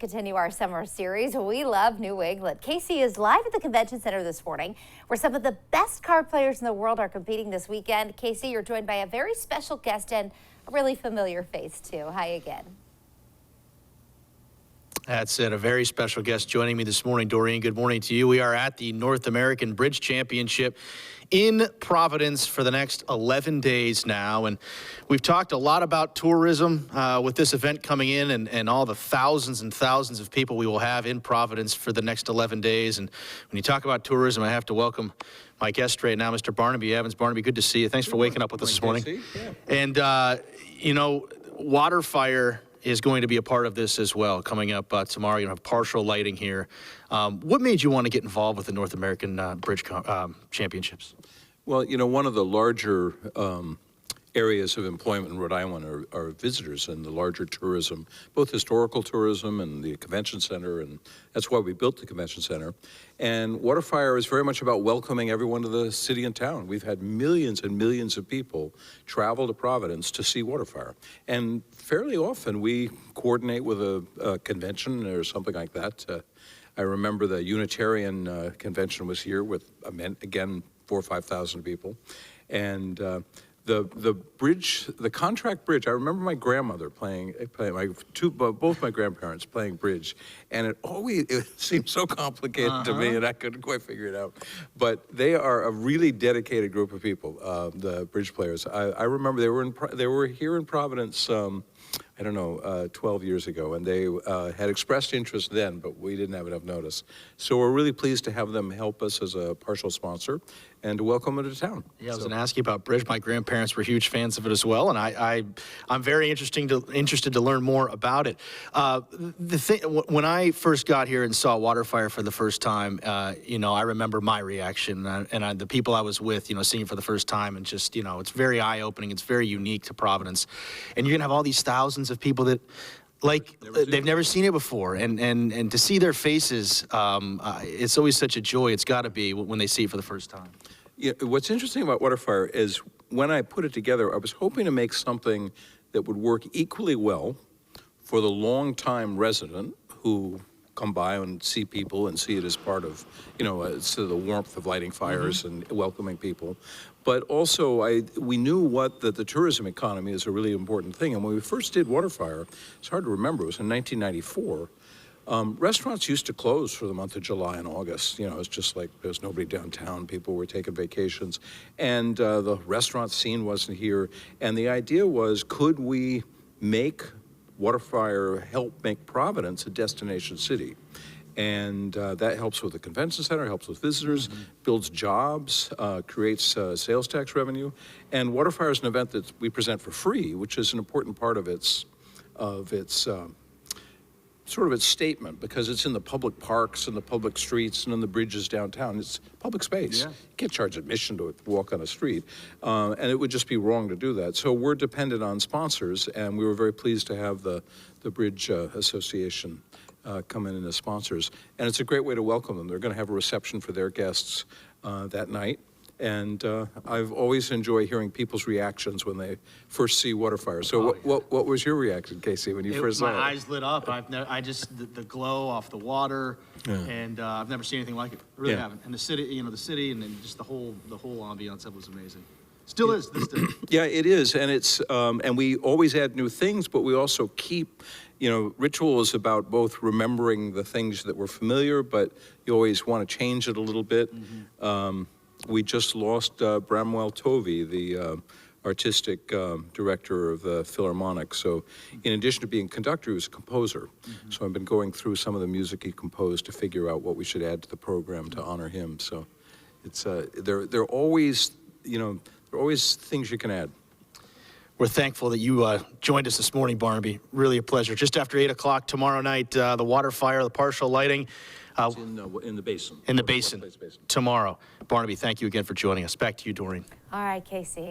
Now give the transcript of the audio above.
Continue our summer series. We love New England. Casey is live at the convention center this morning, where some of the best card players in the world are competing this weekend. Casey, you're joined by a very special guest and a really familiar face too. Hi again. That's it. A very special guest joining me this morning. Doreen, good morning to you. We are at the North American Bridge Championship in Providence for the next 11 days now. And we've talked a lot about tourism with this event coming in and all the thousands and thousands of people we will have in Providence for the next 11 days. And when you talk about tourism, I have to welcome my guest right now, Mr. Barnaby Evans. Barnaby, good to see you. Thanks for waking up with us this morning. Yeah. And, you know, Waterfire is going to be a part of this as well. Coming up tomorrow, you have partial lighting here. What made you want to get involved with the North American Bridge Championships? Well, you know, one of the larger areas of employment in Rhode Island are visitors and the larger tourism, both historical tourism and the convention center, and that's why we built the convention center. And Waterfire is very much about welcoming everyone to the city and town. We've had millions and millions of people travel to Providence to see Waterfire. And fairly often we coordinate with a convention or something like that. I remember the Unitarian convention was here with, again, 4,000 or 5,000 people. And the bridge, the contract bridge, I remember my grandmother playing both my grandparents playing bridge, and it seemed so complicated to me, and I couldn't quite figure it out. But they are a really dedicated group of people, the bridge players. I remember they were here in Providence, I don't know, 12 years ago, and they had expressed interest then, but we didn't have enough notice. So we're really pleased to have them help us as a partial sponsor and to welcome them to town. Yeah, I was going to ask you about bridge. My grandparents were huge fans of it as well, and I'm very interested to learn more about it. When I first got here and saw Waterfire for the first time, you know, I remember my reaction and the people I was with, you know, seeing it for the first time, and just, you know, it's very eye-opening. It's very unique to Providence, and you're going to have all these thousands of people that, like, they've never seen it before, and to see their faces, it's always such a joy. It's got to be when they see it for the first time. Yeah, what's interesting about Waterfire is when I put it together, I was hoping to make something that would work equally well for the long-time resident who come by and see people and see it as part of, you know, it's the warmth of lighting fires and welcoming people. But also, we knew that the tourism economy is a really important thing. And when we first did Waterfire, it's hard to remember, it was in 1994, restaurants used to close for the month of July and August. You know, it's just like there's nobody downtown, people were taking vacations, and the restaurant scene wasn't here. And the idea was, could we make Waterfire help make Providence a destination city? And that helps with the convention center, helps with visitors, builds jobs, creates sales tax revenue. And Waterfire is an event that we present for free, which is an important part of its sort of its statement, because it's in the public parks and the public streets and in the bridges downtown. It's public space. Yeah. You can't charge admission to walk on a street, and it would just be wrong to do that. So we're dependent on sponsors, and we were very pleased to have the Bridge Association come in as sponsors. And it's a great way to welcome them. They're going to have a reception for their guests that night. And I've always enjoyed hearing people's reactions when they first see Waterfire. So what was your reaction, Casey, when you first saw it? My eyes lit up. The glow off the water, and I've never seen anything like it. I really haven't. And the city, you know, and then just the whole ambiance of it was amazing. Still is this day. Yeah, it is, and it's and we always add new things, but we also keep, you know, ritual is about both remembering the things that were familiar, but you always want to change it a little bit. We just lost Bramwell Tovey, the artistic director of the Philharmonic. So in addition to being conductor, he was a composer. So I've been going through some of the music he composed to figure out what we should add to the program to honor him. So it's they're always, you know, there are always things you can add. We're thankful that you joined us this morning, Barnaby. Really a pleasure. Just after 8 o'clock tomorrow night, the Waterfire, the partial lighting. In the basin. In the basin tomorrow. Barnaby, thank you again for joining us. Back to you, Doreen. All right, Casey.